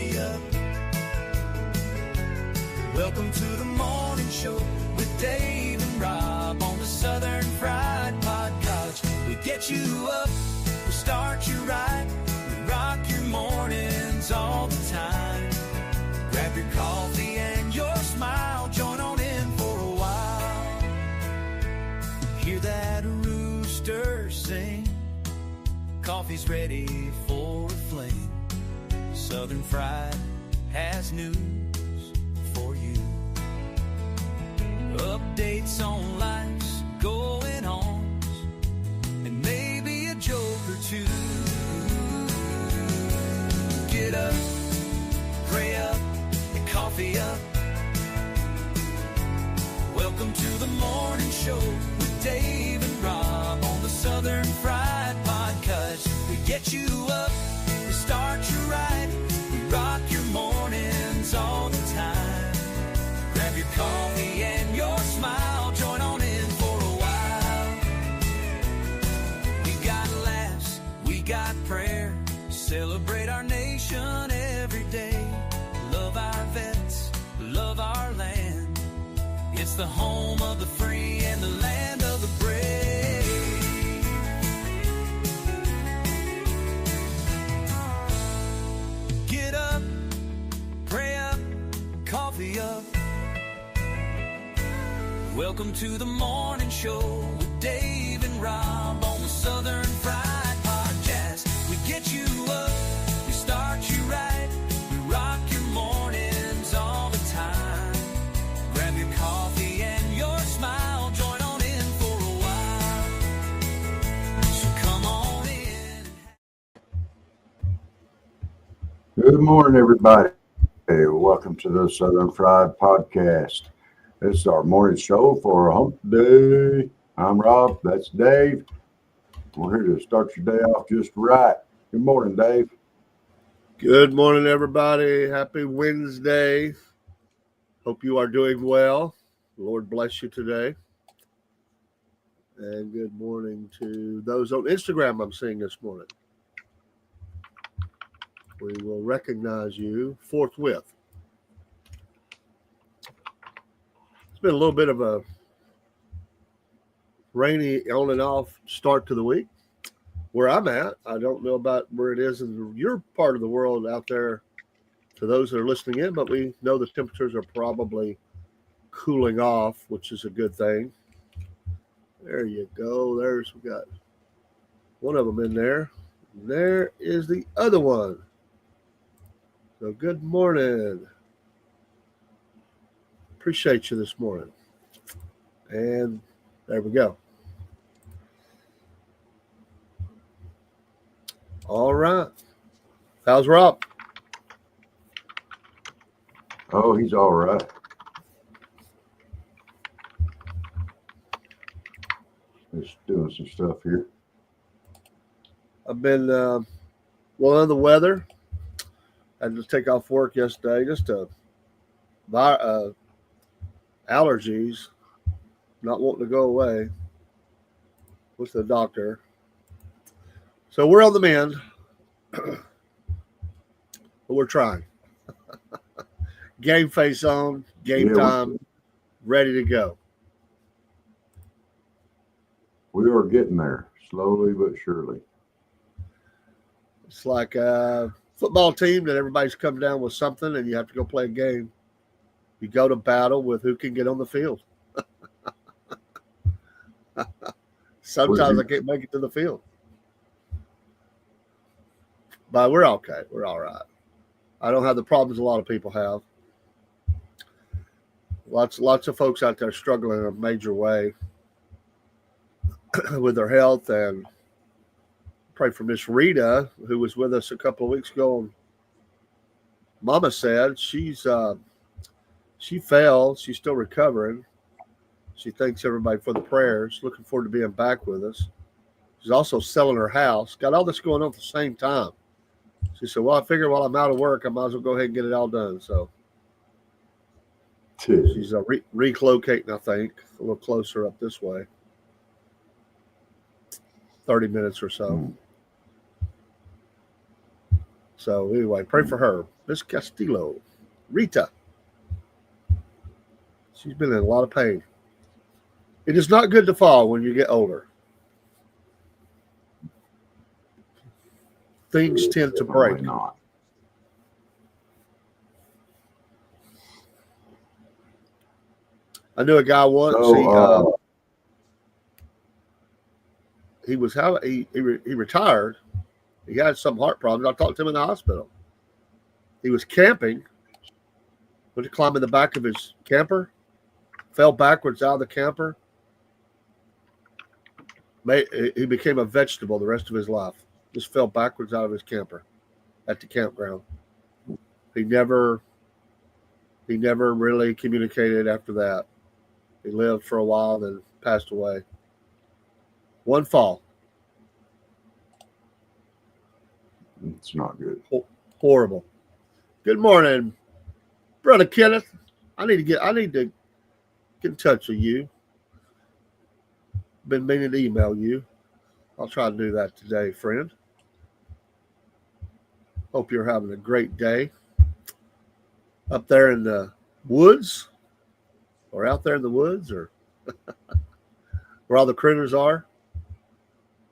coffee up. Welcome to the morning show with Dave and Rob on the Southern Fried Podcast. We get you up, we start you right, we rock your mornings all the time. Grab your coffee and your smile, join on in for a while. Hear that rooster sing, coffee's ready for a fling. Southern Fried has news for you. Updates on life's going on, and maybe a joke or two. Get up, pray up, and coffee up. Welcome to the morning show with Dave and Rob on the Southern Fried Podcast. We get you up, we start you right, we rock your mornings all the time. Grab your coffee and your smile, join on in for a while. We got laughs, we got prayer, celebrate our nation every day. Love our vets, love our land. It's the home of the free and the land of the brave. Get up, pray up, coffee up. Welcome to the morning show with Dave and Rob on the Southern Fried Podcast. We get you up, we start you right, we rock your mornings all the time. Grab your coffee and your smile, join on in for a while. So come on in. Good morning, everybody. Hey, welcome to the Southern Fried Podcast. This is our morning show for Humpday. I'm Rob. That's Dave. We're here to start your day off just right. Good morning, Dave. Good morning, everybody. Happy Wednesday. Hope you are doing well. Lord bless you today. And good morning to those on Instagram I'm seeing this morning. We will recognize you forthwith. It's been a little bit of a rainy on and off start to the week. Where I'm at, I don't know about where it is in your part of the world out there to those that are listening in, but we know the temperatures are probably cooling off, which is a good thing. There you go. We got one of them in there. And there is the other one. So good morning. Appreciate you this morning. And there we go. All right. How's Rob? Oh, he's all right. Just doing some stuff here. I've been under the weather. I had to take off work yesterday just to allergies not wanting to go away with the doctor. So we're on the mend, but we're trying. Game face on, game time, ready to go. We are getting there, slowly but surely. It's like a football team that everybody's come down with something and you have to go play a game. You go to battle with who can get on the field. Sometimes I can't make it to the field. But we're okay. We're all right. I don't have the problems a lot of people have. Lots of folks out there struggling in a major way with their health. And pray for Miss Rita, who was with us a couple of weeks ago. And Mama said she fell. She's still recovering. She thanks everybody for the prayers. Looking forward to being back with us. She's also selling her house. Got all this going on at the same time. She said, well, I figure while I'm out of work, I might as well go ahead and get it all done. So she's relocating, I think, a little closer up this way. 30 minutes or so. So anyway, pray for her. Miss Castillo. Rita. She's been in a lot of pain. It is not good to fall when you get older. Things tend to break. Definitely not. I knew a guy once. So, He was he retired. He had some heart problems. I talked to him in the hospital. He was camping. Went to climb in the back of his camper. Fell backwards out of the camper. He became a vegetable the rest of his life. Just fell backwards out of his camper at the campground. He never really communicated after that. He lived for a while, then passed away. One fall. it's not good. Horrible. Good morning, Brother Kenneth. I need to get in touch with you. Been meaning to email you. I'll try to do that today, friend. Hope you're having a great day. Up there in the woods, or out there in the woods, or where all the critters are.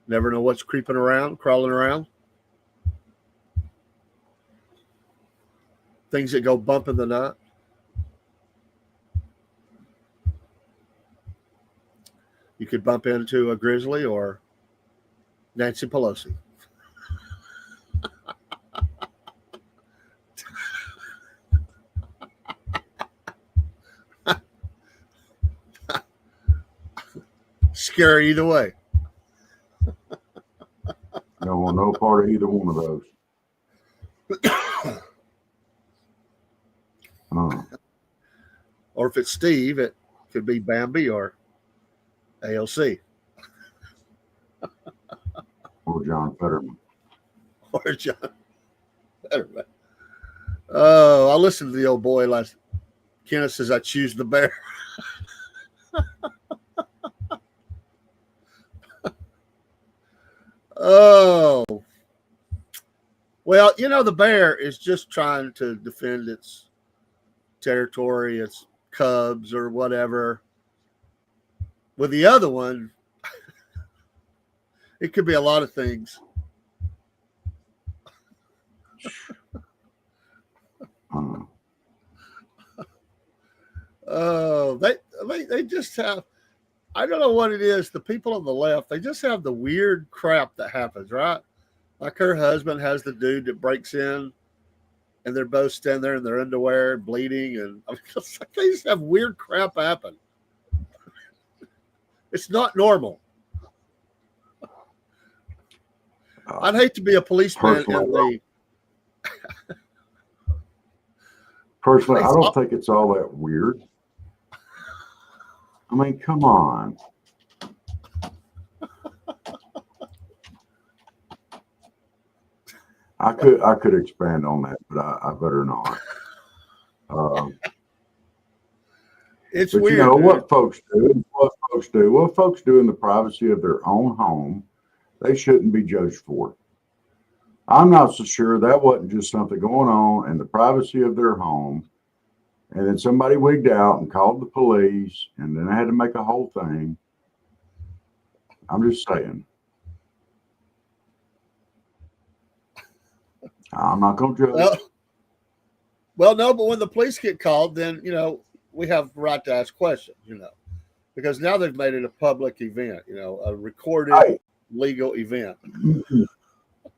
Never know what's creeping around, crawling around. Things that go bump in the night. You could bump into a grizzly or Nancy Pelosi. Scary either way. Don't want no part of either one of those. Or if it's Steve, it could be Bambi or AOC. Or John Fetterman. Or John Fetterman. Oh, I listened to the old boy last. Kenneth says, I choose the bear. Oh. Well, the bear is just trying to defend its territory, its cubs or whatever. With the other one, it could be a lot of things. Oh, they just have, I don't know what it is. The people on the left, they just have the weird crap that happens, right? Like her husband has the dude that breaks in and they're both standing there in their underwear bleeding. And I mean, it's like they just have weird crap happen. It's not normal. I'd hate to be a policeman in the. Personally, I don't think it's all that weird. I mean, come on. I could expand on that, but I better not. It's but weird. You know what folks do? What folks do in the privacy of their own home, they shouldn't be judged for. I'm not so sure that wasn't just something going on in the privacy of their home, and then somebody wigged out and called the police, and then I had to make a whole thing. I'm just saying. I'm not going to judge. Well, no, but when the police get called, then, we have the right to ask questions, because now they've made it a public event, a recorded legal event.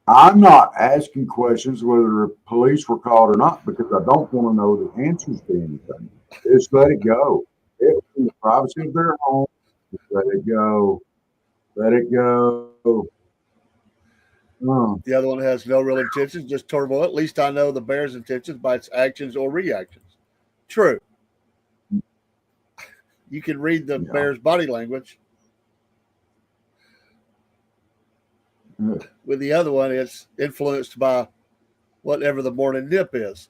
I'm not asking questions whether the police were called or not because I don't want to know the answers to anything. Just let it go. It's in the privacy of their home. Just let it go. Let it go. The other one has no real intentions, just turmoil. At least I know the bear's intentions by its actions or reactions. True. You can read the bear's body language. With the other one, it's influenced by whatever the morning nip is.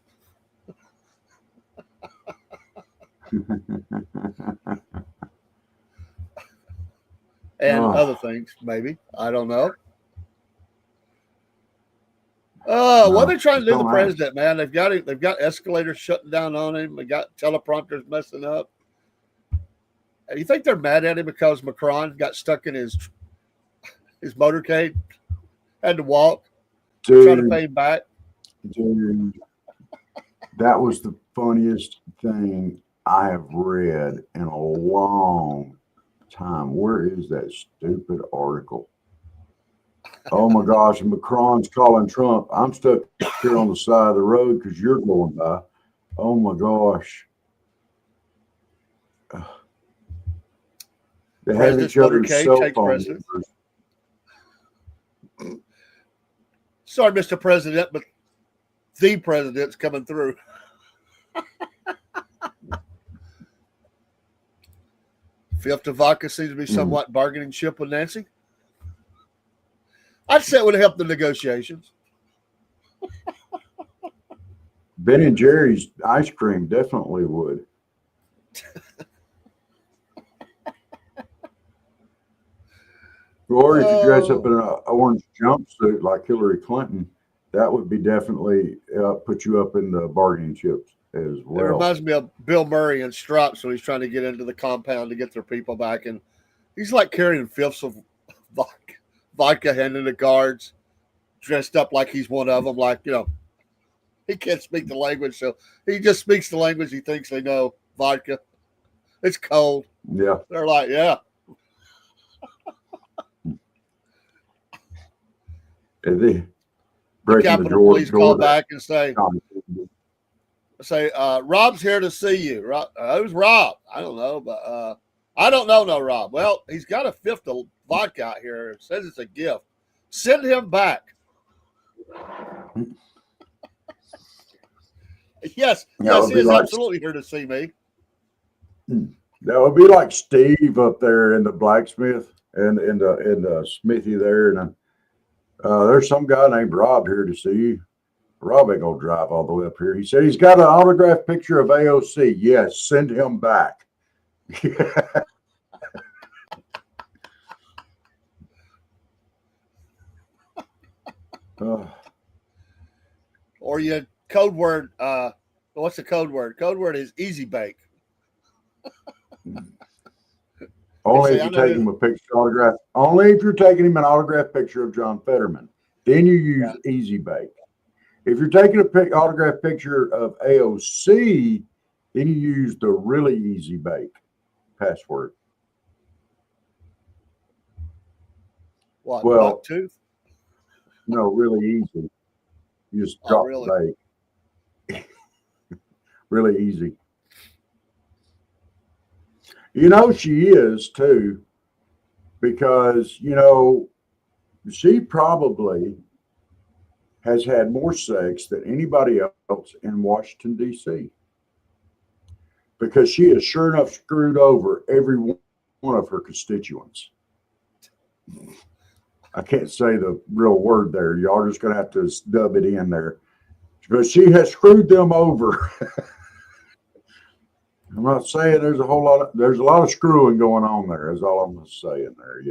And other things, maybe. I don't know. What are they trying to do to the don't president, man? They've got escalators shutting down on him. They got teleprompters messing up. You think they're mad at him because Macron got stuck in his motorcade, had to walk, trying to pay him back? Dude, that was the funniest thing I have read in a long time. Where is that stupid article? Oh my gosh, and Macron's calling Trump. I'm stuck here on the side of the road because you're going by. Oh my gosh. They have each other's cell phone numbers. Sorry, Mr. President, but the president's coming through. Fifth of vodka seems to be somewhat bargaining chip with Nancy. I'd say it would help the negotiations. Ben and Jerry's ice cream definitely would. Or if you dress up in an orange jumpsuit like Hillary Clinton, that would be definitely put you up in the bargaining chips as well. It reminds me of Bill Murray and Stripes when he's trying to get into the compound to get their people back. And he's like carrying fifths of vodka, handing the guards, dressed up like he's one of them. Like, he can't speak the language, so he just speaks the language he thinks they know. Vodka. It's cold. Yeah. They're like, yeah. The Capitol Police call back and say, Rob's here to see you. Who's Rob? I don't know, but I don't know no Rob. Well, he's got a fifth of vodka out here. It says it's a gift. Send him back. Yes, he is absolutely here to see me. That would be like Steve up there in the blacksmith and in the smithy there, and there's some guy named Rob here to see you. Rob ain't gonna drive all the way up here. He said he's got an autographed picture of AOC. Yes, send him back. Or you code word. What's the code word? Code word is easy bake. Only if you take him a picture autograph. Only if you're taking him an autographed picture of John Fetterman. Then you use Easy Bake. If you're taking a autographed picture of AOC, then you use the really Easy Bake password. What? Well, Bucktooth? No, really easy. You just drop the bake. Really easy. She is too, because, she probably has had more sex than anybody else in Washington, D.C. because she has sure enough screwed over every one of her constituents. I can't say the real word there. Y'all just going to have to dub it in there. But she has screwed them over. I'm not saying there's a lot of screwing going on there, is all I'm saying there,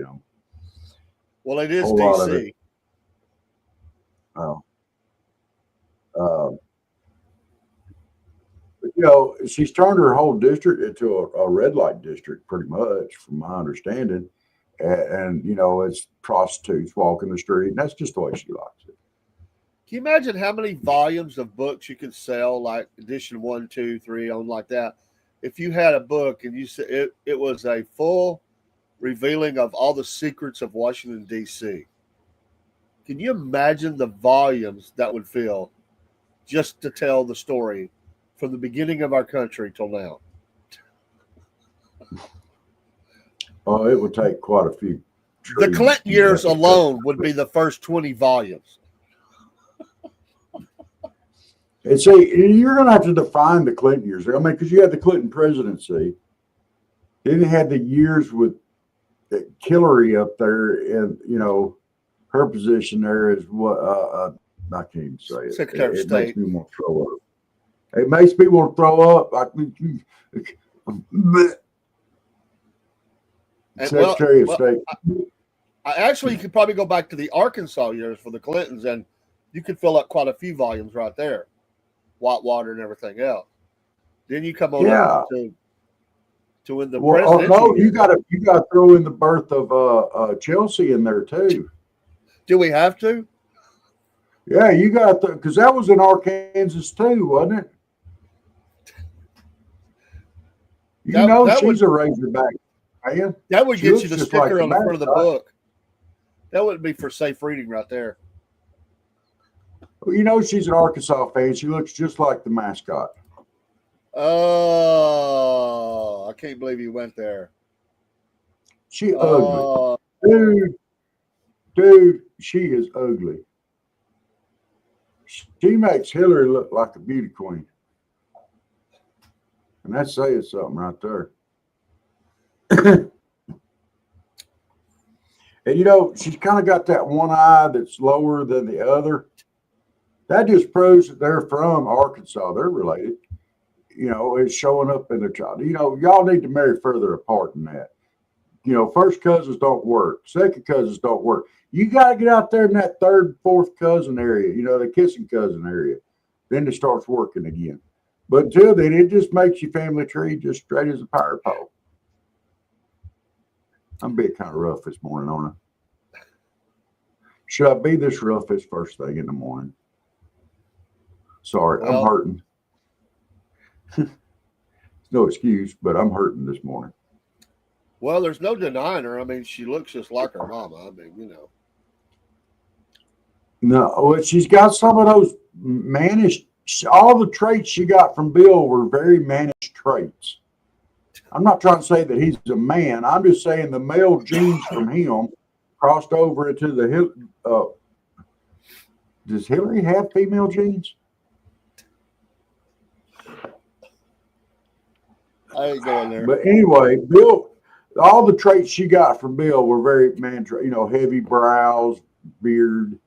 Well, it is DC. But, she's turned her whole district into a red light district, pretty much, from my understanding. And it's prostitutes walking the street, and that's just the way she likes it. Can you imagine how many volumes of books you could sell, like edition 1, 2, 3, on like that? If you had a book and you said it was a full revealing of all the secrets of Washington, D.C., can you imagine the volumes that would fill just to tell the story from the beginning of our country till now? Oh, it would take quite a few. The Clinton years alone would be the first 20 volumes. And see, you're going to have to define the Clinton years. I mean, because you had the Clinton presidency. Then you had the years with Hillary up there, and, her position there is what, I can't even say it. Secretary of State. Makes me want to throw up. It makes me want to throw up. Secretary of State. Actually, you could probably go back to the Arkansas years for the Clintons, and you could fill up quite a few volumes right there, white water and everything else. Then you come on up to when the presidential. No, you got to throw in the birth of Chelsea in there too. Do we have to? Yeah, you got to, because that was in Arkansas too, wasn't it? She's a Razorback fan. That would get you the sticker on the front of the book. That wouldn't be for safe reading right there. Well, she's an Arkansas fan. She looks just like the mascot. Oh, I can't believe you went there. She ugly. Dude, she is ugly. She makes Hillary look like a beauty queen. And that's saying something right there. And she's kind of got that one eye that's lower than the other. That just proves that they're from Arkansas. They're related. It's showing up in their child. Y'all need to marry further apart than that. First cousins don't work. Second cousins don't work. You got to get out there in that third, fourth cousin area, the kissing cousin area. Then it starts working again. But until then, it just makes your family tree just straight as a power pole. I'm being kind of rough this morning, aren't I? Should I be this rough this first thing in the morning? Sorry, I'm hurting. No excuse, but I'm hurting this morning. Well, there's no denying her. I mean, she looks just like her mama. I mean, No, she's got some of those mannish. All the traits she got from Bill were very mannish traits. I'm not trying to say that he's a man. I'm just saying the male genes from him crossed over into the. Does Hillary have female genes? I ain't going there. But anyway, Bill, all the traits she got from Bill were very man. Heavy brows, beard,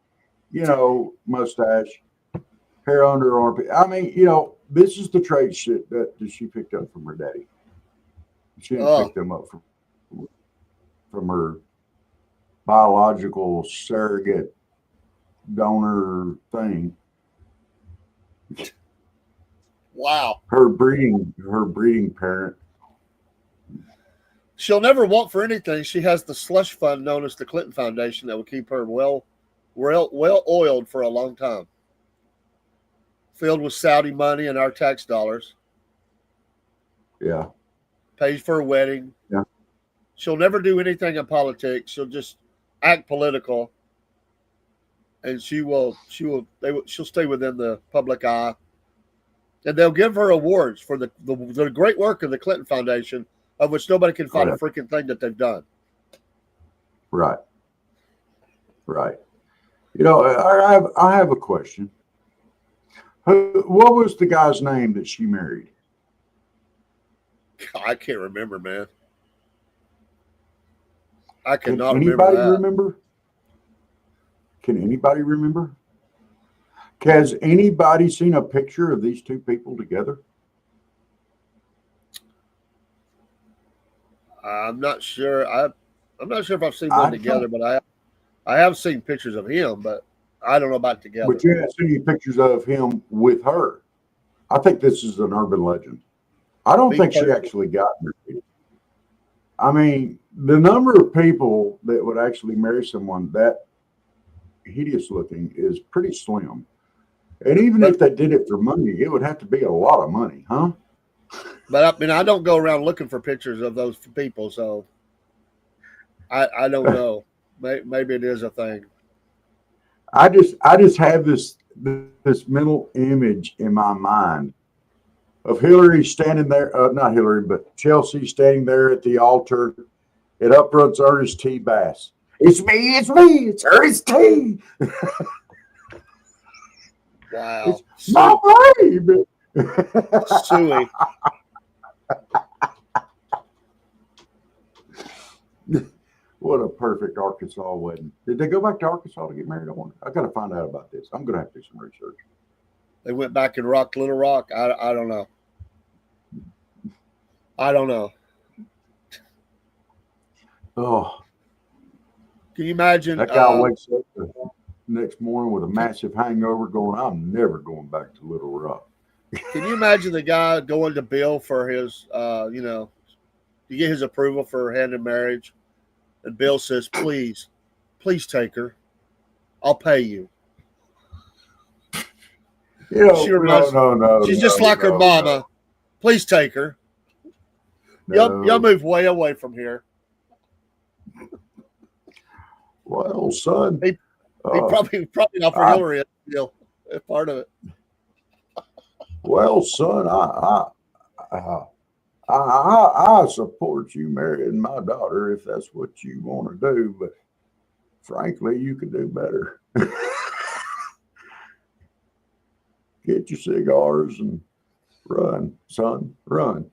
mustache, hair under her armpit. I mean, this is the traits that she picked up from her daddy. She didn't pick them up from her biological surrogate donor thing. Wow. Her breeding parent. She'll never want for anything. She has the slush fund known as the Clinton Foundation that will keep her well oiled for a long time. Filled with Saudi money and our tax dollars. Yeah. Pays for a wedding. Yeah. She'll never do anything in politics. She'll just act political. And she'll stay within the public eye. And they'll give her awards for the great work of the Clinton Foundation, of which nobody can find a freaking thing that they've done. Right. I have a question. What was the guy's name that she married? I can't remember, man. I cannot anybody remember. Can anybody remember? Has anybody seen a picture of these two people together? I'm not sure. I'm not sure if I've seen one together, but I have seen pictures of him, but I don't know about together. But you haven't seen any pictures of him with her. I think this is an urban legend. I don't think she actually got married. I mean, the number of people that would actually marry someone that hideous looking is pretty slim. And even if they did it for money, it would have to be a lot of money, huh? But I mean, I don't go around looking for pictures of those people, so I don't know. Maybe it is a thing. I just have this mental image in my mind of Hillary standing there, not Hillary, but Chelsea standing there at the altar. And up front's Ernest T. Bass. It's me, it's Ernest T. Wow. It's my baby. Suey. What a perfect Arkansas wedding. Did they go back to Arkansas to get married? I got to find out about this. I'm going to have to do some research. They went back and rocked Little Rock. I don't know. Oh. Can you imagine? That guy wakes up to next morning with a massive hangover going, I'm never going back to Little Rock. Can you imagine the guy going to Bill for his, to get his approval for her hand in marriage? And Bill says, please take her. I'll pay you. No. She's just like her mama. No. Please take her. No. Y'all move way away from here. Well, son. He probably not for Hillary deal. Part of it. Well, son, I support you marrying my daughter if that's what you want to do, but frankly, you could do better. Get your cigars and run, son, run.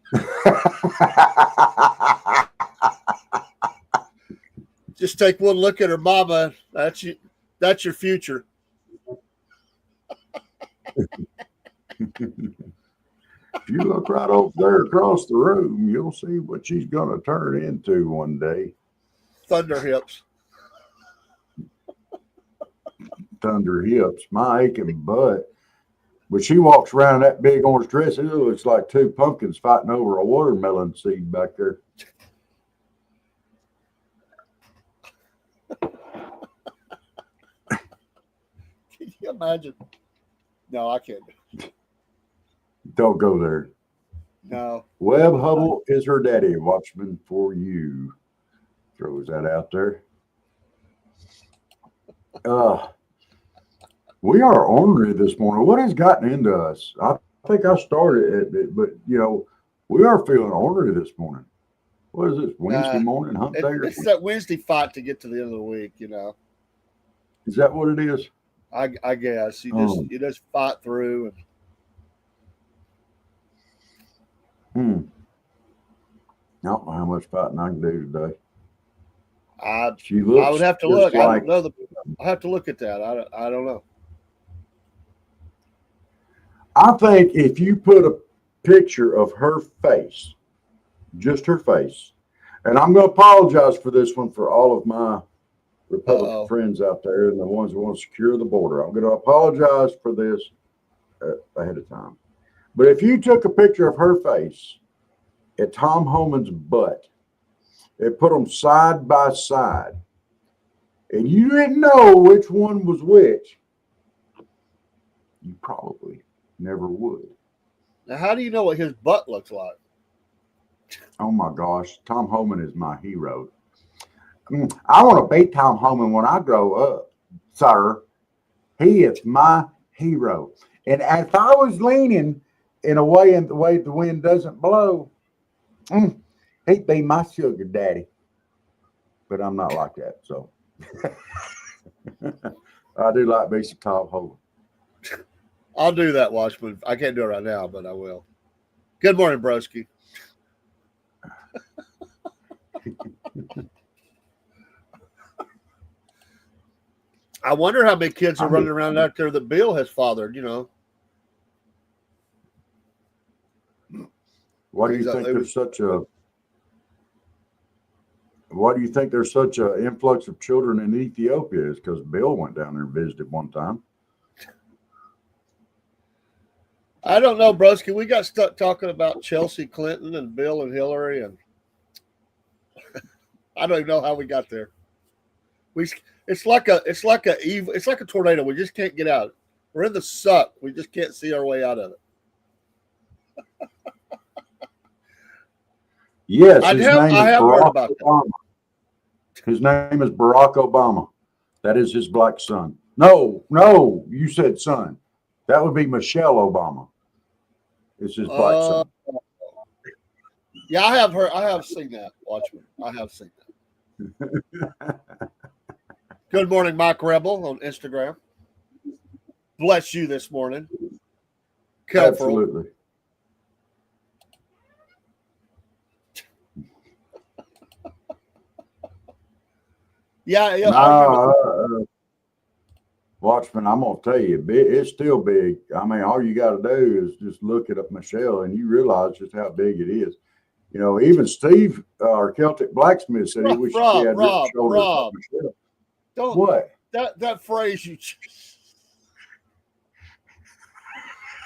Just take one look at her mama. That's your future. If you look right over there across the room, you'll see what she's going to turn into one day. Thunder hips. Thunder hips. My aching butt. But she walks around in that big orange dress. It looks like two pumpkins fighting over a watermelon seed back there. Can you imagine? No, I can't. Don't go there. No. Webb Hubble is her daddy. Watchman for you. Throws that out there. We are ornery this morning. What has gotten into us? I think I started it, but we are feeling ornery this morning. What is this? Wednesday morning? Humpday? It's that Wednesday fight to get to the end of the week. Is that what it is? I guess you just fight through. I don't know how much fighting I can do today. I would have to look. I don't know. I have to look at that. I don't know. I think if you put a picture of her face, just her face, and I'm going to apologize for this one for all of my Republican friends out there and the ones who want to secure the border. I'm going to apologize for this ahead of time. But if you took a picture of her face at Tom Homan's butt and put them side by side, and you didn't know which one was which, you probably never would. Now, how do you know what his butt looks like? Oh my gosh, Tom Homan is my hero. I want to beat Tom Homan when I grow up, sir. He is my hero. And if I was leaning in a way, and the way the wind doesn't blow, he'd be my sugar daddy. But I'm not like that, so I do like me some Tom Homan. I'll do that, Watchman. I can't do it right now, but I will. Good morning, broski. I wonder how many kids are running around out there that Bill has fathered, Why do you think there's such a influx of children in Ethiopia? Is because Bill went down there and visited one time. I don't know, broski. We got stuck talking about Chelsea Clinton and Bill and Hillary, and I don't even know how we got there. It's like a tornado. We just can't get out. We're in the suck. We just can't see our way out of it. Yes, his name is Barack Obama. His name is Barack Obama. That is his black son. No, you said son. That would be Michelle Obama. It's his black son. Yeah, I have seen that, Watchman. I have seen that. Good morning, Mike Rebel on Instagram. Bless you this morning. Absolutely. Yeah. Watchman, I'm going to tell you, it's still big. I mean, all you got to do is just look at Michelle and you realize just how big it is. Even Steve, our Celtic blacksmith, said he wished he had Michelle. Don't. What? that phrase you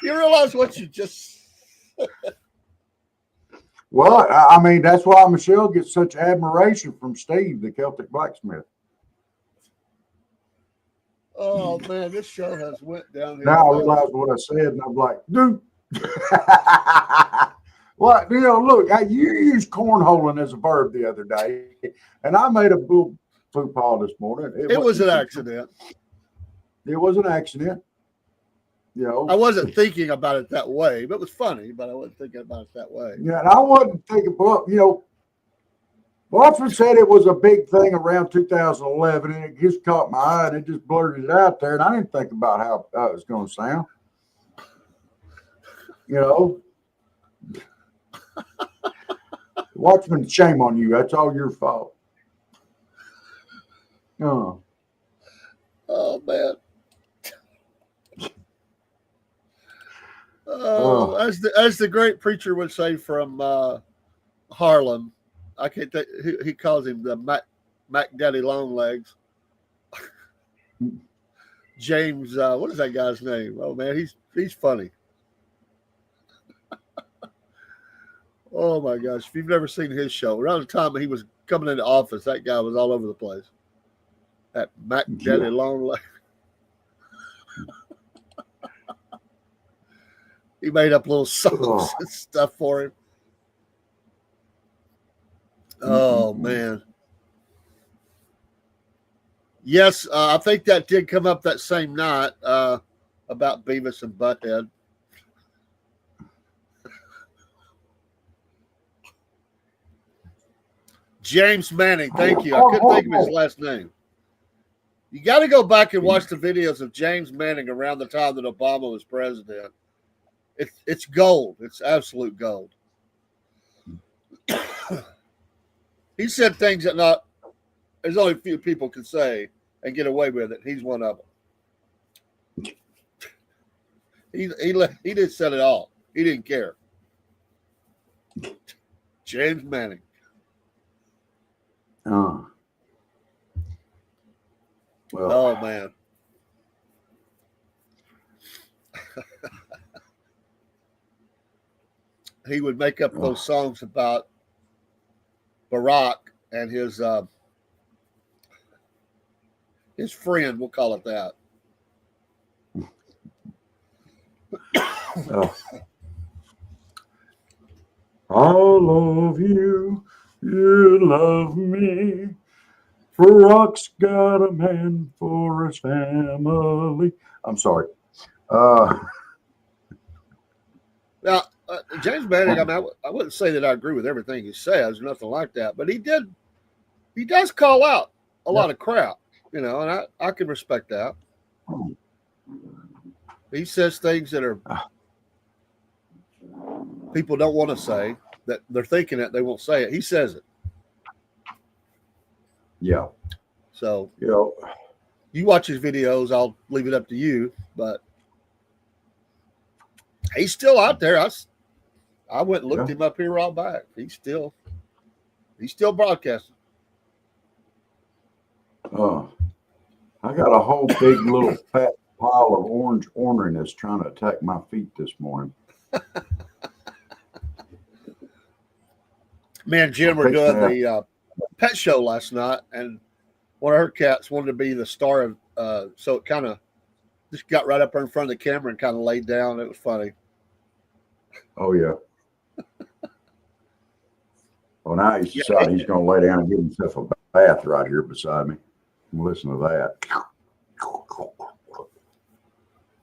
realize what you just. Well, I mean, that's why Michelle gets such admiration from Steve, the Celtic blacksmith. Oh man, this show has went downhill. Now I realize what I said, and I'm like, dude. Well, look, you used cornholing as a verb the other day, and I made a little faux pas this morning. It was an accident. It was an accident. I wasn't thinking about it that way, but it was funny, but I wasn't thinking about it that way. Yeah, and I wasn't thinking, Watchman said it was a big thing around 2011, and it just caught my eye, and it just blurted it out there, and I didn't think about how it was going to sound. Watchman, shame on you. That's all your fault. Oh man. As the great preacher would say from Harlem, I can't think. He calls him the Mac Daddy Longlegs. James, what is that guy's name? Oh man, he's funny. Oh my gosh! If you've never seen his show, around the time he was coming into office, that guy was all over the place. That Mac Daddy Longlegs. He made up little songs and stuff for him. Oh, man. Yes, I think that did come up that same night about Beavis and Butthead. James Manning, thank you. I couldn't think of his last name. You got to go back and watch the videos of James Manning around the time that Obama was president. It's gold. It's absolute gold. He said things that there's only a few people can say and get away with it. He's one of them. He didn't set it all. He didn't care. James Manning. Well, oh man. He would make up those songs about Barack and his friend, we'll call it that. I love you, you love me. Barack's got a man for his family. I'm sorry. Now, James Manning, I mean, I wouldn't say that I agree with everything he says, nothing like that, but he does call out a lot of crap, and I can respect that. He says things that are people don't want to say, that they're thinking it, they won't say it. He says it. Yeah. So, you watch his videos, I'll leave it up to you, but he's still out there. I went and looked him up here a while back. He's still broadcasting. I got a whole big little fat pile of orange orneriness trying to attack my feet this morning. Me and Jen were doing the pet show last night, and one of her cats wanted to be the star of, so it kind of just got right up there in front of the camera and kind of laid down. It was funny. Oh, yeah. Well, now he's decided he's going to lay down and give himself a bath right here beside me. And listen to that.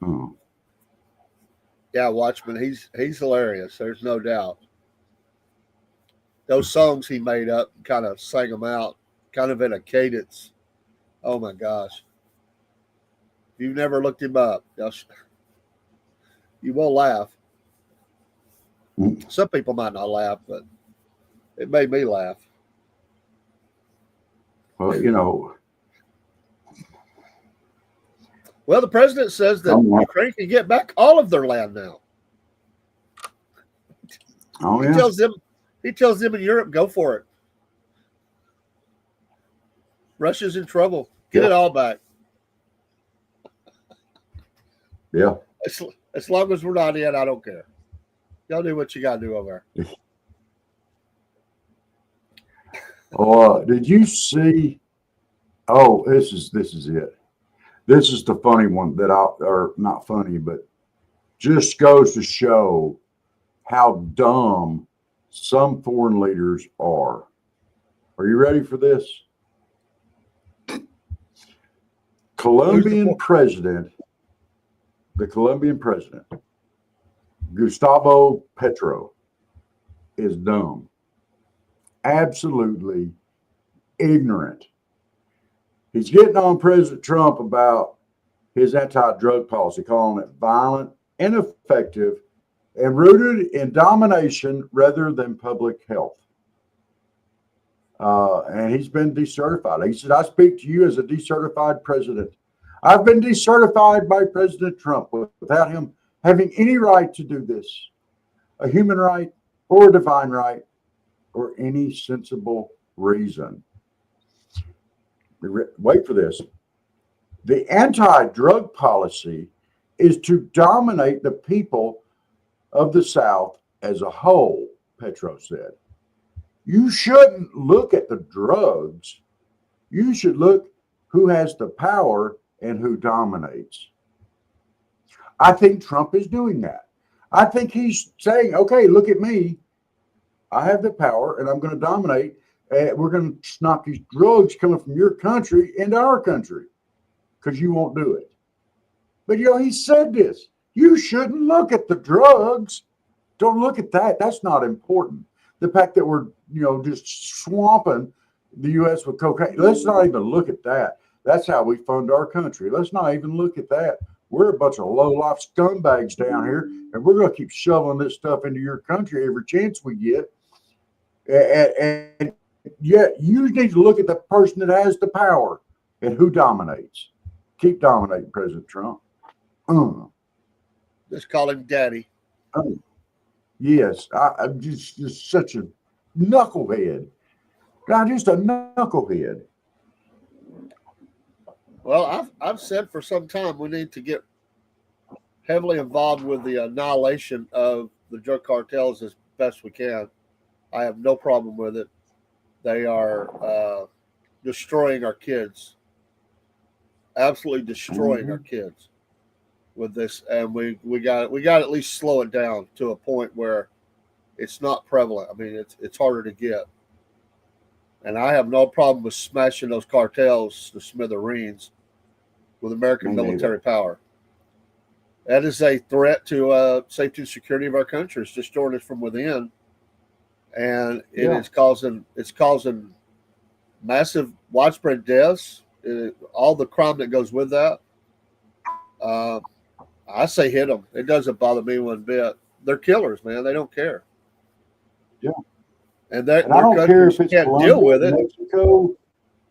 Oh. Yeah, Watchman, he's hilarious. There's no doubt. Those songs he made up, kind of sang them out, kind of in a cadence. Oh, my gosh. If you've never looked him up, you will laugh. Some people might not laugh, but it made me laugh. Well, Well, the president says that Ukraine can get back all of their land now. Oh, yeah. He tells them in Europe, go for it. Russia's in trouble. Get it all back. Yeah. As long as we're not in, I don't care. Y'all do what you got to do over there. Did you see? Oh, this is it. This is the funny one or not funny, but just goes to show how dumb some foreign leaders are. Are you ready for this? The Colombian president, Gustavo Petro, is dumb. Absolutely ignorant. He's getting on President Trump about his anti-drug policy, calling it violent, ineffective, and rooted in domination rather than public health. And he's been decertified. He said, I speak to you as a decertified president. I've been decertified by President Trump without him having any right to do this, a human right or a divine right or any sensible reason. Wait for this. The anti-drug policy is to dominate the people of the South as a whole, Petro said. You shouldn't look at the drugs. You should look who has the power and who dominates. I think Trump is doing that. I think he's saying, okay, look at me. I have the power and I'm going to dominate. We're going to knock these drugs coming from your country into our country because you won't do it. But, he said this. You shouldn't look at the drugs. Don't look at that. That's not important. The fact that we're, just swamping the U.S. with cocaine. Let's not even look at that. That's how we fund our country. Let's not even look at that. We're a bunch of low-life scumbags down here, and we're going to keep shoveling this stuff into your country every chance we get. And yet you need to look at the person that has the power and who dominates. Keep dominating, President Trump. Just call him daddy. Yes, I'm just such a knucklehead. God, just a knucklehead. Well, I've said for some time we need to get heavily involved with the annihilation of the drug cartels as best we can. I have no problem with it. They are destroying our kids, absolutely destroying our kids with this, and we got to at least slow it down to a point where it's not prevalent. I mean, it's harder to get, and I have no problem with smashing those cartels to smithereens with American military power. That is a threat to safety and security of our country. It's destroying us from within. And it's causing massive, widespread deaths, all the crime that goes with that. I say hit them. It doesn't bother me one bit. They're killers, man. They don't care. Yeah. And their I don't care if it's can't Colombia, deal with it. Mexico.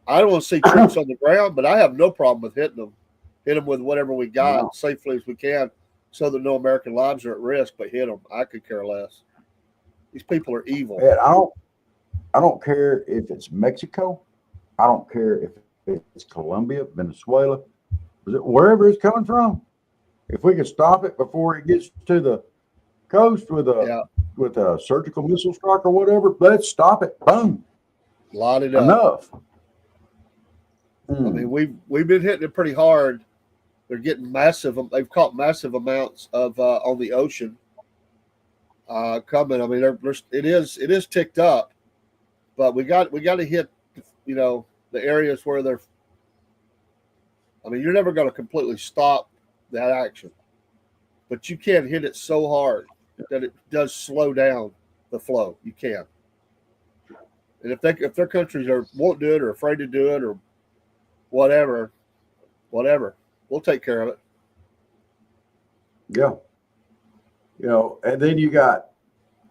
I don't want to see troops on the ground, but I have no problem with hitting them. Hit them with whatever we got safely as we can so that no American lives are at risk, but hit them. I could care less. These people are evil. And I don't care if it's Mexico. I don't care if it's Colombia, Venezuela, wherever it's coming from. If we can stop it before it gets to the coast with a surgical missile strike or whatever, let's stop it. Boom. Lot it up. Enough. I mean, we've been hitting it pretty hard. They're getting massive. They've caught massive amounts of on the ocean. Coming. I mean, it is ticked up, but we got to hit, the areas where they're. I mean, you're never going to completely stop that action, but you can hit it so hard that it does slow down the flow. You can, and if their countries won't do it or afraid to do it or whatever, we'll take care of it. Yeah. And then you got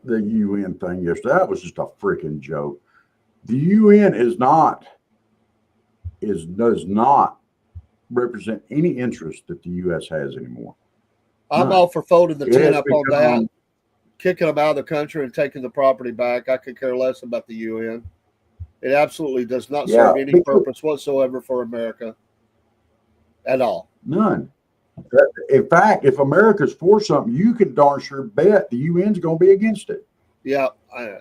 the UN thing yesterday. That was just a freaking joke. The UN does not represent any interest that the U.S. has anymore. I'm all for folding the tent up on that, kicking them out of the country and taking the property back. I could care less about the UN. It absolutely does not serve any purpose whatsoever for America at all. None. In fact, if America's for something, you can darn sure bet the UN's going to be against it. Yeah,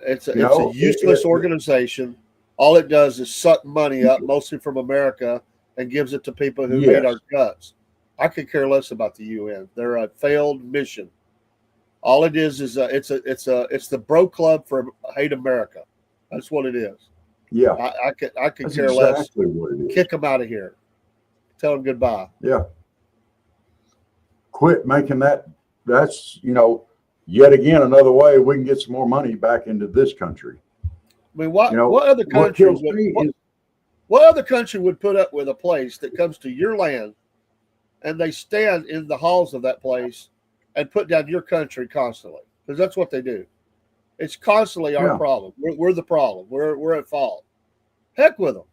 it's a useless organization. All it does is suck money up, mostly from America, and gives it to people who hate our guts. I could care less about the UN. They're a failed mission. All it is it's the bro club for hate America. That's what it is. Yeah, I could That's care exactly less. what it is. Kick them out of here. Tell them goodbye. Yeah. Quit making that. That's, yet again, another way we can get some more money back into this country. I mean, what other country what other country would put up with a place that comes to your land and they stand in the halls of that place and put down your country constantly? Because that's what they do. It's constantly our problem. We're the problem. We're at fault. Heck with them.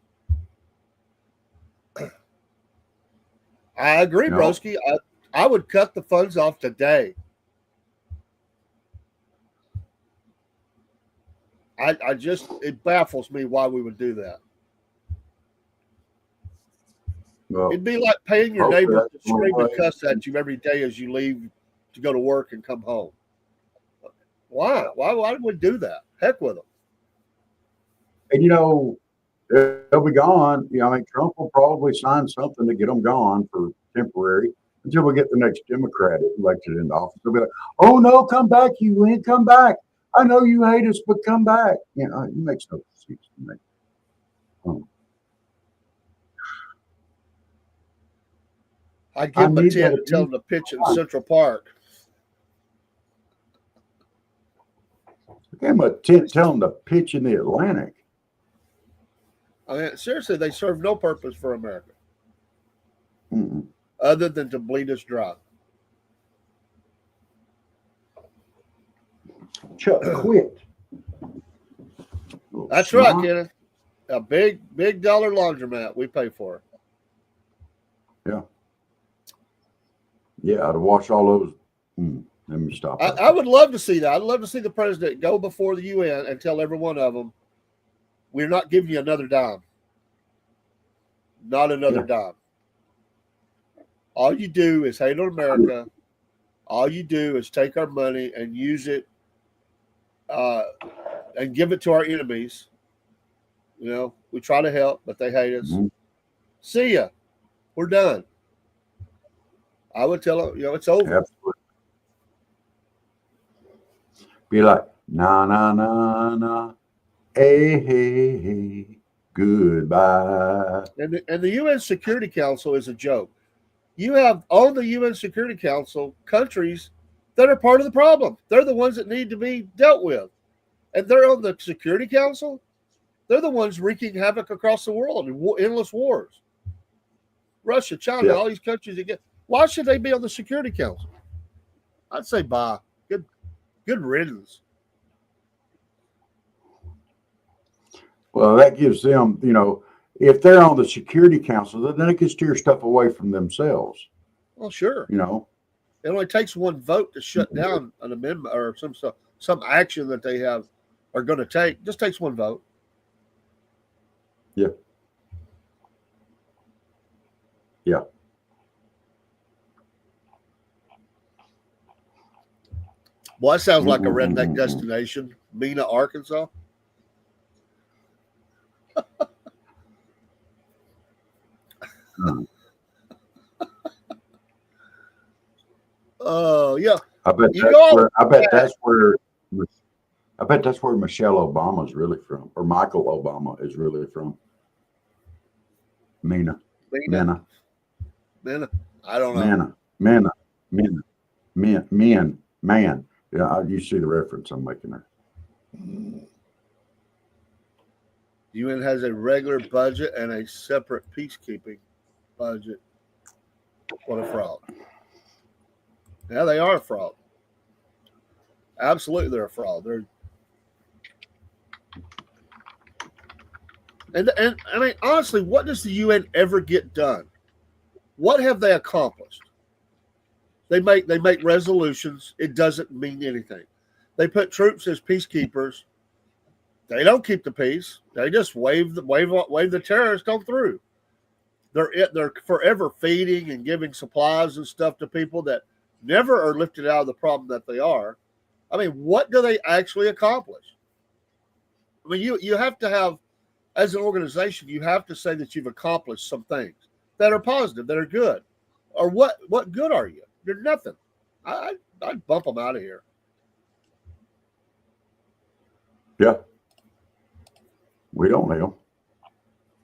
I agree, broski. I would cut the funds off today. It baffles me why we would do that. Well, it'd be like paying your neighbor to scream and cuss at you every day as you leave to go to work and come home. Why? Why would we do that? Heck with them. And they'll be gone. Trump will probably sign something to get them gone for temporary until we get the next Democrat elected into office. They'll be like, "Oh no, come back, UN, come back. I know you hate us, but come back." It makes no sense to me. I'd give him a 10 and tell him to pitch in Central Park. Give him a 10, tell him to pitch in the Atlantic. I mean, seriously, they serve no purpose for America. Mm-mm. Other than to bleed us dry. Chuck, quit. That's right, Kenneth. A big dollar laundromat we pay for. Yeah. Yeah, to wash all those. Let me stop. I would love to see that. I'd love to see the president go before the UN and tell every one of them, we're not giving you another dime. Not another dime. All you do is hate on America. All you do is take our money and use it and give it to our enemies. We try to help, but they hate us. Mm-hmm. See ya. We're done. I would tell them, it's over. Absolutely. Be like, nah, hey, goodbye. And the UN Security Council is a joke. You have on the UN Security Council countries that are part of the problem. They're the ones that need to be dealt with. And they're on the Security Council. They're the ones wreaking havoc across the world in endless wars. Russia, China, all these countries again. Why should they be on the Security Council? I'd say bye. Good riddance. Well, that gives them, if they're on the Security Council, then they can steer stuff away from themselves. Well, sure. It only takes one vote to shut down an amendment or some action that they are going to take. Just takes one vote. Yeah. Yeah. Well, that sounds like a redneck destination. Mena, Arkansas. Oh, yeah. I bet that's where Michelle Obama is really from, or Michael Obama is really from. Mena. I don't know. Man. Yeah, you see the reference I'm making there. UN has a regular budget and a separate peacekeeping budget. What a fraud. Yeah, they are a fraud. Absolutely, they're a fraud. And I mean, honestly, what does the UN ever get done? What have they accomplished? They make resolutions. It doesn't mean anything. They put troops as peacekeepers. They don't keep the peace. They just wave the terrorists on through. they're forever feeding and giving supplies and stuff to people that never are lifted out of the problem that they are. I mean, what do they actually accomplish? I mean, you have to have, as an organization, you have to say that you've accomplished some things that are positive, that are good. Or what good are you? You're nothing. I'd bump them out of here. Yeah. We don't need them.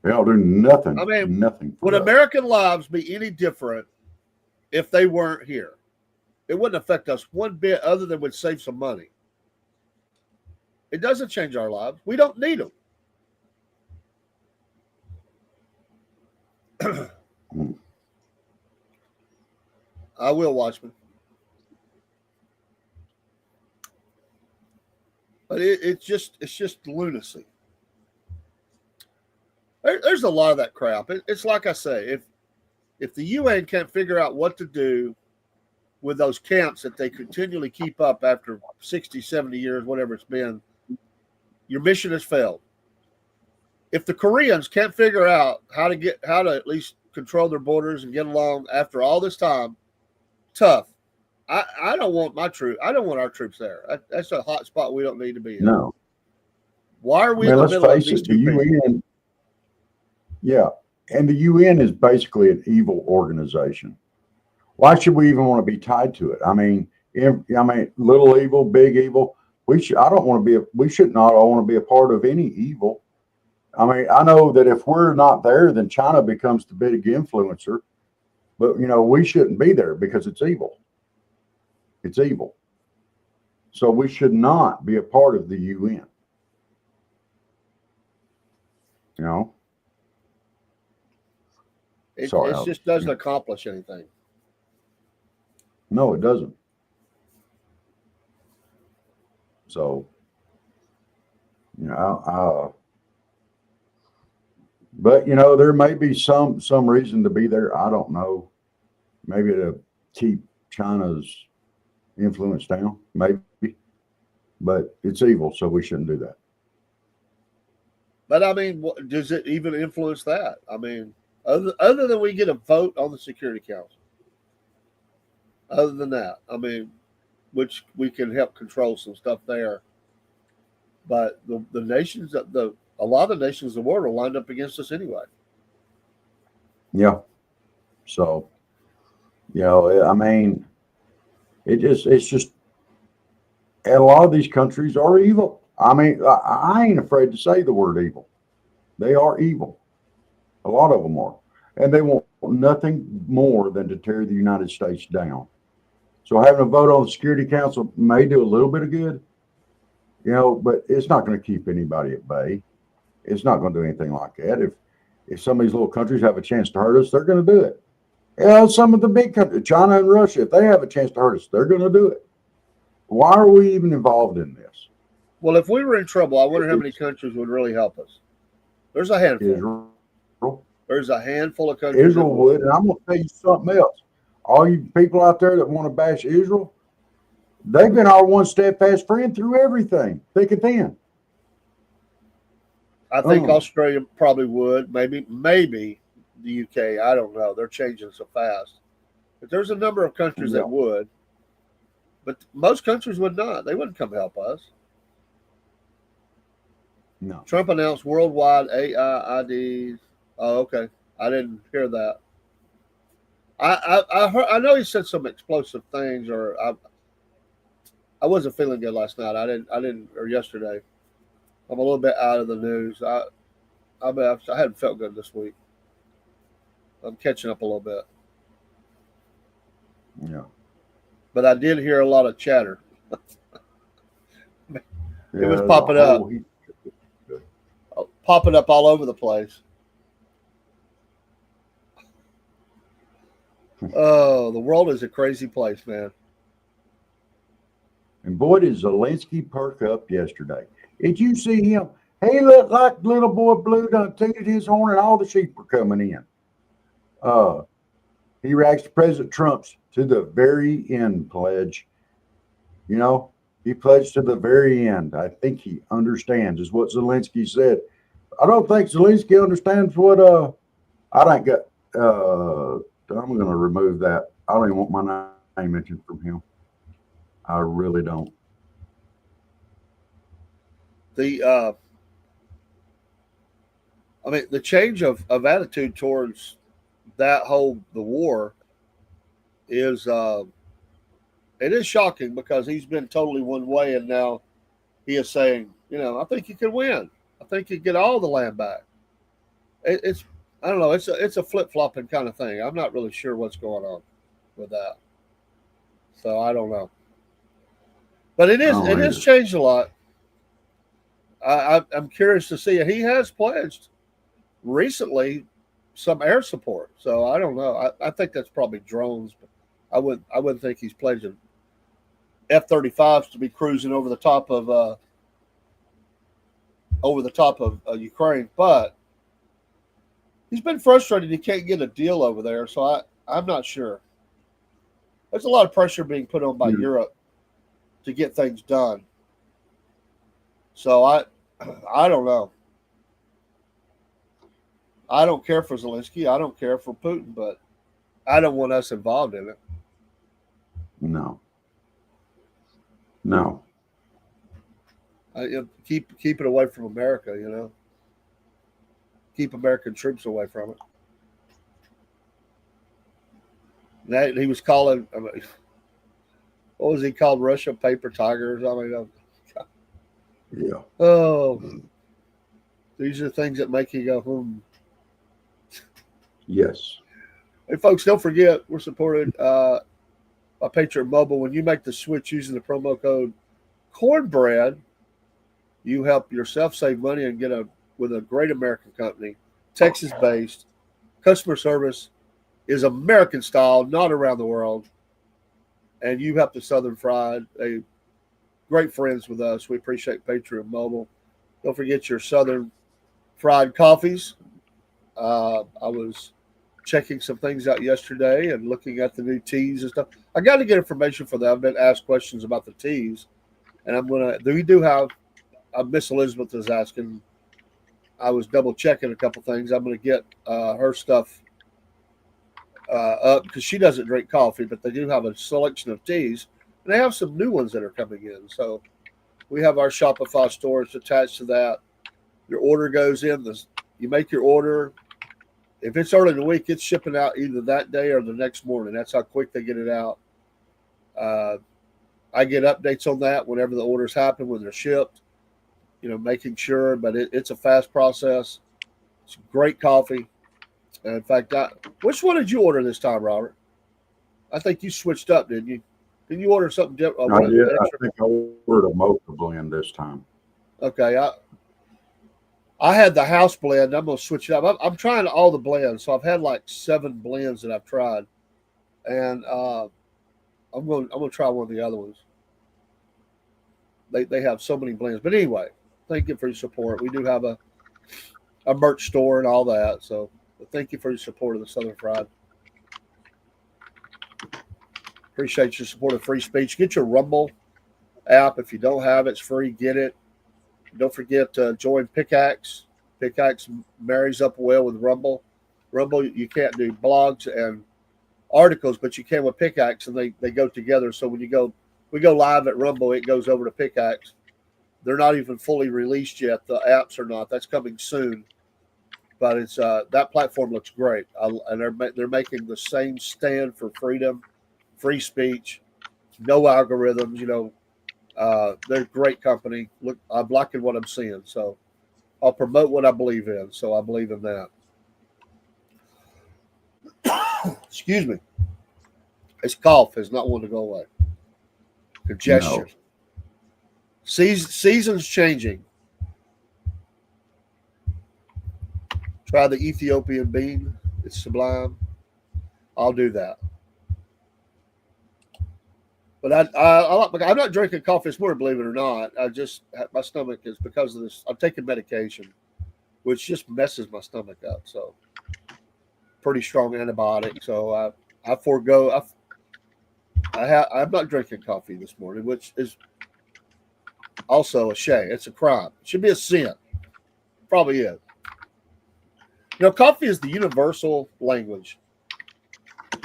They don't do nothing. I mean, nothing. Would American lives be any different if they weren't here? It wouldn't affect us one bit other than would save some money. It doesn't change our lives. We don't need them. I will, Watchman. But it's just lunacy. There's a lot of that crap. It's like I say, if the UN can't figure out what to do with those camps that they continually keep up after 60, 70 years, whatever it's been, your mission has failed. If the Koreans can't figure out how to at least control their borders and get along after all this time, tough. I don't want my troops. I don't want our troops there. That's a hot spot we don't need to be in. No. Why are we in the middle of these two people? UN, yeah, and the UN is basically an evil organization. Why should we even want to be tied to it? I mean, little evil, big evil. We shouldn't all want to be a part of any evil. I mean, I know that if we're not there, then China becomes the big influencer. But, we shouldn't be there because it's evil. It's evil. So we should not be a part of the UN. It just doesn't accomplish anything. No, it doesn't. So, but there may be some reason to be there. I don't know. Maybe to keep China's influence down, maybe. But it's evil, so we shouldn't do that. But I mean, does it even influence that? I mean, other than we get a vote on the Security Council. Other than that, I mean, which we can help control some stuff there. But the nations, a lot of the nations of the world are lined up against us anyway. Yeah. So, I mean, it's just, and a lot of these countries are evil. I mean, I ain't afraid to say the word evil. They are evil. A lot of them are. And they want nothing more than to tear the United States down. So having a vote on the Security Council may do a little bit of good, but it's not going to keep anybody at bay. It's not going to do anything like that. If some of these little countries have a chance to hurt us, they're going to do it. Some of the big countries, China and Russia, if they have a chance to hurt us, they're going to do it. Why are we even involved in this? Well, if we were in trouble, I wonder how many countries would really help us. There's a handful. Israel. There's a handful of countries. Israel would, and I'm going to tell you something else. All you people out there that want to bash Israel, they've been our one steadfast friend through everything, thick and thin. I think Australia probably would. Maybe the UK. I don't know. They're changing so fast. But there's a number of countries that would. But most countries would not. They wouldn't come help us. No. Trump announced worldwide AI IDs. Oh, okay. I didn't hear that. I heard. I know he said some explosive things, or I wasn't feeling good last night. I didn't, or yesterday. I'm a little bit out of the news. I hadn't felt good this week. I'm catching up a little bit. Yeah. But I did hear a lot of chatter. It was popping up. Popping up all over the place. Oh, the world is a crazy place, man. And boy, did Zelensky perk up yesterday. Did you see him? He looked like little boy Blue done tooted his horn and all the sheep were coming in. He reacts to President Trump's to the very end pledge. He pledged to the very end. I think he understands, is what Zelensky said. I don't think Zelensky understands what I'm going to remove that. I don't even want my name mentioned from him. I really don't. The I mean, the change of attitude towards the war is it is shocking because he's been totally one way, and now he is saying, I think you can win. I think you get all the land back. It's I don't know. It's a flip flopping kind of thing. I'm not really sure what's going on with that. So I don't know. But it has changed a lot. I'm curious to see. He has pledged recently some air support. So I don't know. I think that's probably drones. But I wouldn't think he's pledging F-35s to be cruising over the top of Ukraine. But he's been frustrated he can't get a deal over there. So I'm not sure. There's a lot of pressure being put on by Europe to get things done. So I don't know. I don't care for Zelensky. I don't care for Putin, but I don't want us involved in it. No. Keep it away from America. Keep American troops away from it. That he was calling. What was he called? Russia paper tigers. Yeah. Oh, these are things that make you go, Yes. Hey, folks, don't forget we're supported by Patriot Mobile. When you make the switch using the promo code Cornbread, you help yourself save money and get with a great American company, Texas-based. Customer service is American style, not around the world. And you help the Southern Fried. They great friends with us. We appreciate Patriot Mobile. Don't forget your Southern Fried coffees. I was checking some things out yesterday and looking at the new teas and stuff. I got to get information for that. I've been asked questions about the teas, and we do have. Miss Elizabeth is asking. I was double checking a couple things. I'm going to get her stuff up because she doesn't drink coffee, but they do have a selection of teas, and they have some new ones that are coming in. So we have our Shopify stores attached to that. Your order goes in. You make your order. If it's early in the week, it's shipping out either that day or the next morning. That's how quick they get it out. I get updates on that whenever the orders happen, when they're shipped, making sure. But it's a fast process. It's great coffee. And in fact, which one did you order this time, Robert? I think you switched up, didn't you? Did you order something different? I did. I think I ordered a mocha blend this time. Okay. I had the house blend. I'm going to switch it up. I'm trying all the blends. So I've had like 7 blends that I've tried. And I'm going to try one of the other ones. They have so many blends. But anyway, thank you for your support. We do have a merch store and all that. So thank you for your support of the Southern Fried. Appreciate your support of free speech. Get your Rumble app. If you don't have it, it's free. Get it. Don't forget to join Pickaxe. Pickaxe marries up well with Rumble. Rumble, you can't do blogs and articles, but you can with Pickaxe, and they go together. So when we go live at Rumble, it goes over to Pickaxe. They're not even fully released yet. The apps are not. That's coming soon. But it's that platform looks great, and they're making the same stand for freedom, free speech, no algorithms. They're a great company. Look, I'm liking what I'm seeing, so I'll promote what I believe in. So I believe in that. Excuse me. This cough is not one to go away. Congestion. No. Seasons changing. Try the Ethiopian bean. It's sublime. I'll do that. But I'm not drinking coffee this morning, believe it or not. My stomach is, because of this. I'm taking medication, which just messes my stomach up. So, pretty strong antibiotic. So I forego. I'm not drinking coffee this morning, which is also a shame. It's a crime. It should be a sin. Probably is. Coffee is the universal language.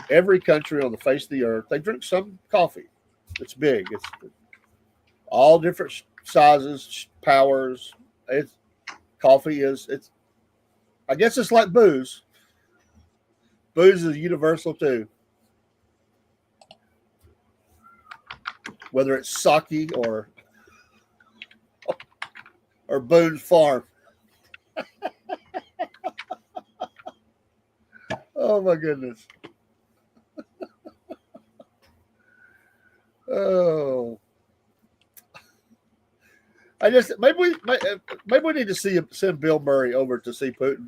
Every country on the face of the earth, they drink some coffee. It's big. It's all different sizes, powers. Coffee is. I guess it's like booze. Booze is universal too. Whether it's sake or Boone's Farm. Oh my goodness. Oh. Maybe we need to send Bill Murray over to see Putin,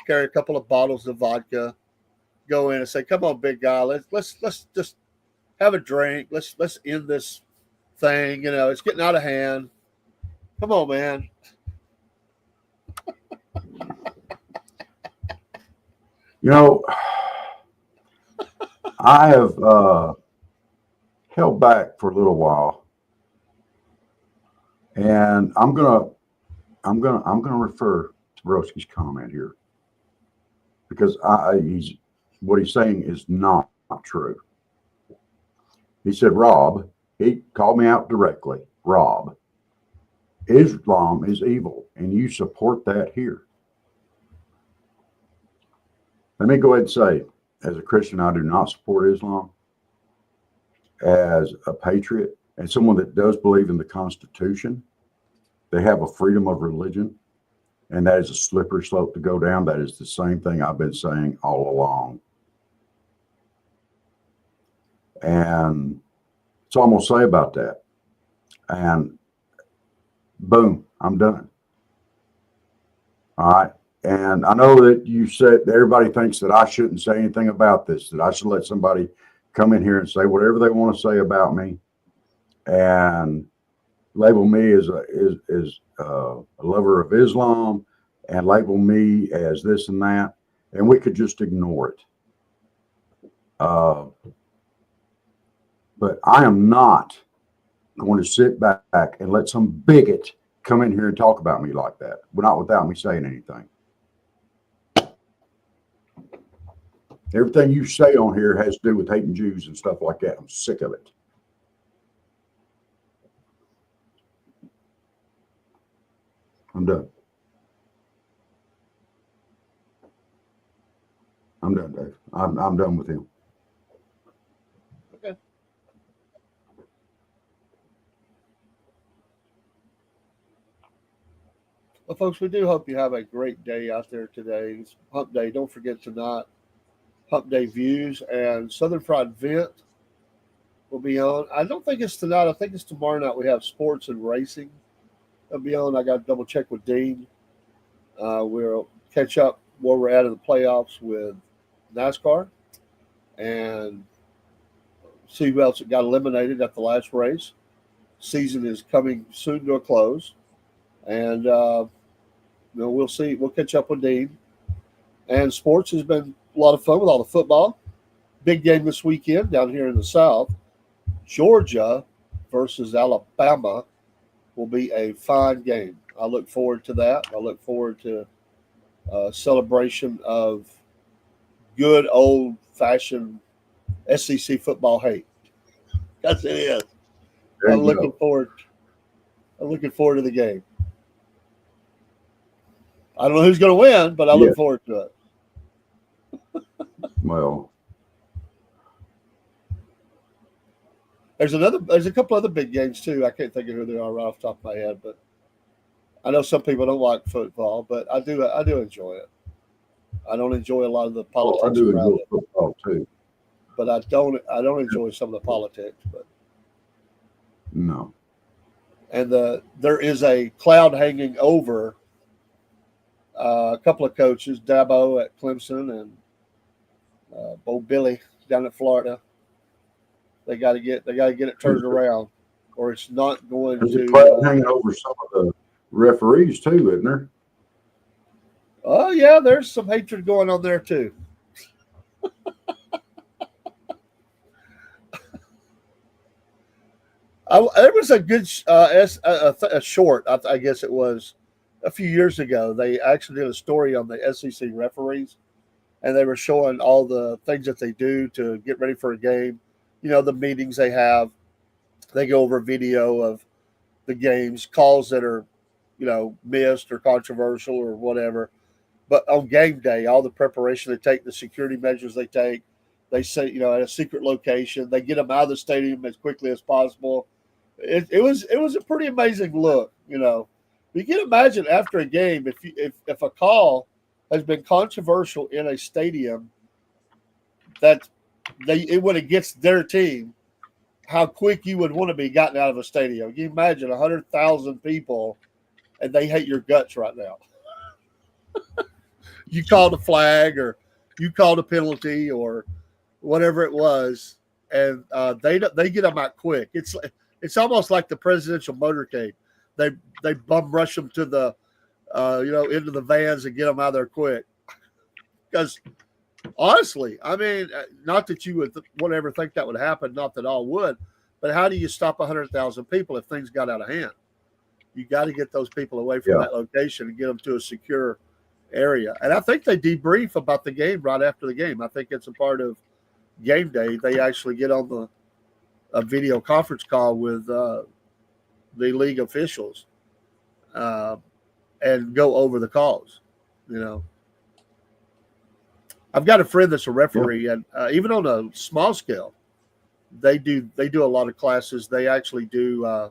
carry a couple of bottles of vodka, go in and say, "Come on, big guy, let's just have a drink. Let's end this thing. It's getting out of hand. Come on, man." I have held back for a little while, and I'm gonna refer to Broski's comment here because what he's saying is not true. He said, "Rob," he called me out directly. "Rob, Islam is evil, and you support that here." Let me go ahead and say, as a Christian, I do not support Islam. As a patriot and someone that does believe in the Constitution, they have a freedom of religion, and that is a slippery slope to go down. That is the same thing I've been saying all along. And that's all I'm going to say about that. And boom, I'm done. All right. And I know that you said that everybody thinks that I shouldn't say anything about this, that I should let somebody come in here and say whatever they want to say about me and label me as a lover of Islam and label me as this and that, and we could just ignore it. But I am not going to sit back and let some bigot come in here and talk about me like that, not without me saying anything. Everything you say on here has to do with hating Jews and stuff like that. I'm sick of it. I'm done. I'm done, Dave. I'm done with him. Okay. Well, folks, we do hope you have a great day out there today. It's Hump Day. Don't forget tonight, Hump Day Views and Southern Fried Vent will be on. I don't think it's tonight. I think it's tomorrow night. We have sports and racing. They'll be on. I got to double check with Dean. We'll catch up where we're at in the playoffs with NASCAR and see who else got eliminated at the last race. Season is coming soon to a close. And we'll see. We'll catch up with Dean. And sports has been a lot of fun with all the football. Big game this weekend down here in the South. Georgia versus Alabama will be a fine game. I look forward to that. I look forward to a celebration of good old-fashioned SEC football hate. That's it is. I'm looking forward to the game. I don't know who's going to win, but I look forward to it. Well, there's a couple other big games too. I can't think of who they are right off the top of my head, but I know some people don't like football, but I do enjoy it. I don't enjoy a lot of the politics. I do enjoy football too, but I don't enjoy some of the politics. But no, and there is a cloud hanging over a couple of coaches, Dabo at Clemson and Bo Billy down at Florida. They got to get it turned around, or it's not going to. There's a cloud hanging over some of the referees too, isn't there? Oh yeah, there's some hatred going on there too. There was a good a short, I guess it was, a few years ago, they actually did a story on the SEC referees, and they were showing all the things that they do to get ready for a game. The meetings they have. They go over video of the games, calls that are, missed or controversial or whatever. But on game day, all the preparation they take, the security measures they take, they say, at a secret location, they get them out of the stadium as quickly as possible. It was a pretty amazing look. You can imagine after a game if a call has been controversial in a stadium that when it gets their team, how quick you would want to be gotten out of a stadium. Can you imagine 100,000 people and they hate your guts right now? You called a flag or you called a penalty or whatever it was, and they get them out quick. It's almost like the presidential motorcade. They bum rush them to the into the vans and get them out of there quick. Because honestly, I mean, not that you would ever think that would happen, not that all would, but how do you stop 100,000 people if things got out of hand? You got to get those people away from that location and get them to a secure area. And I think they debrief about the game right after the game. I think it's a part of game day. They actually get on a video conference call with the league officials and go over the calls. I've got a friend that's a referee, and even on a small scale, they do a lot of classes. They actually do.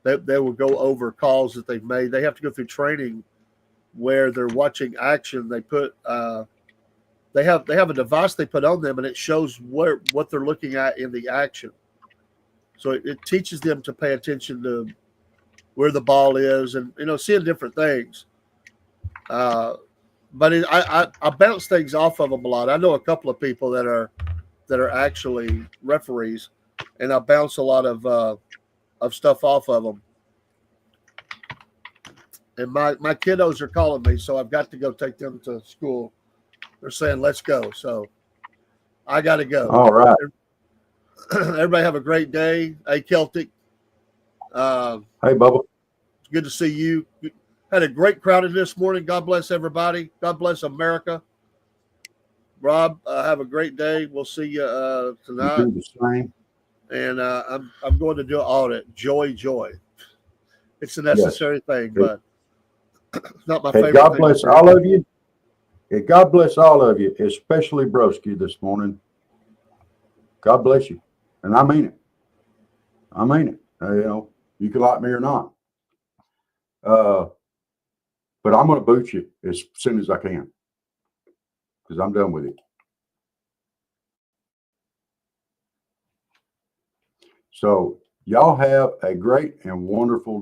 They will go over calls that they've made. They have to go through training where they're watching action. They put they have a device they put on them, and it shows what they're looking at in the action. So it teaches them to pay attention to where the ball is, and seeing different things. But I bounce things off of them a lot. I know a couple of people that are actually referees, and I bounce a lot of stuff off of them. And my kiddos are calling me, so I've got to go take them to school. They're saying, let's go. So I got to go. All right. Everybody have a great day. Hey, Celtic. Hey, Bubba. It's good to see you. Had a great crowd in this morning. God bless everybody. God bless America. Rob, have a great day. We'll see you tonight. You do the same. And I'm going to do an audit. Joy. It's a necessary thing, but it's not my favorite. God bless all of you. God bless all of you, especially Broski this morning. God bless you. And I mean it. I mean it. You can like me or not. But I'm going to boot you as soon as I can because I'm done with it. So y'all have a great and wonderful